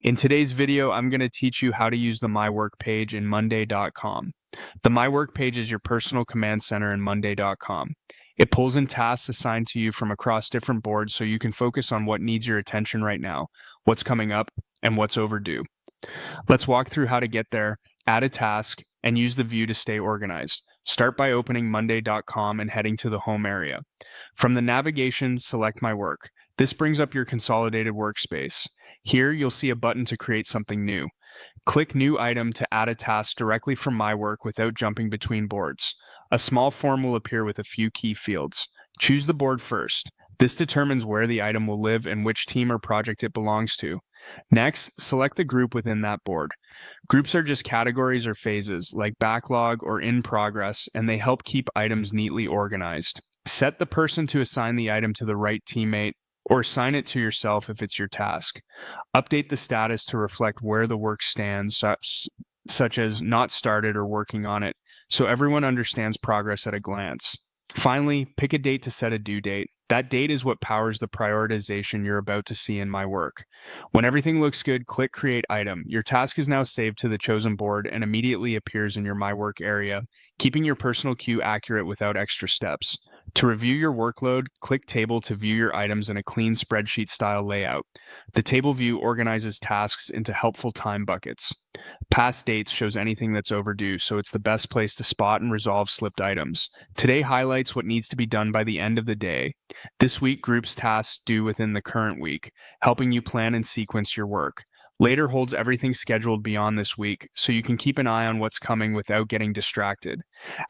In today's video, I'm going to teach you how to use the My Work page in Monday.com. The My Work page is your personal command center in Monday.com. It pulls in tasks assigned to you from across different boards so you can focus on what needs your attention right now, what's coming up, and what's overdue. Let's walk through how to get there, add a task, and use the view to stay organized. Start by opening Monday.com and heading to the home area. From the navigation, select My Work. This brings up your consolidated workspace. Here, you'll see a button to create something new. Click New Item to add a task directly from My Work without jumping between boards. A small form will appear with a few key fields. Choose the board first. This determines where the item will live and which team or project it belongs to. Next, select the group within that board. Groups are just categories or phases, like backlog or in progress, and they help keep items neatly organized. Set the person to assign the item to the right teammate, or assign it to yourself if it's your task. Update the status to reflect where the work stands, such as not started or working on it, so everyone understands progress at a glance. Finally, pick a date to set a due date. That date is what powers the prioritization you're about to see in My Work. When everything looks good, click Create Item. Your task is now saved to the chosen board and immediately appears in your My Work area, keeping your personal queue accurate without extra steps. To review your workload, click Table to view your items in a clean spreadsheet-style layout. The table view organizes tasks into helpful time buckets. Past dates shows anything that's overdue, so it's the best place to spot and resolve slipped items. Today highlights what needs to be done by the end of the day. This week groups tasks due within the current week, helping you plan and sequence your work. Later holds everything scheduled beyond this week, so you can keep an eye on what's coming without getting distracted.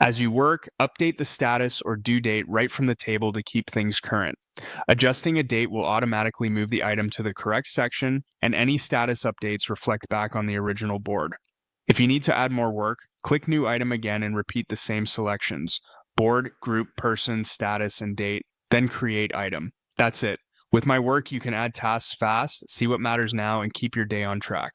As you work, update the status or due date right from the table to keep things current. Adjusting a date will automatically move the item to the correct section, and any status updates reflect back on the original board. If you need to add more work, click New Item again and repeat the same selections: board, group, person, status, and date, then Create Item. That's it. With My Work, you can add tasks fast, see what matters now, and keep your day on track.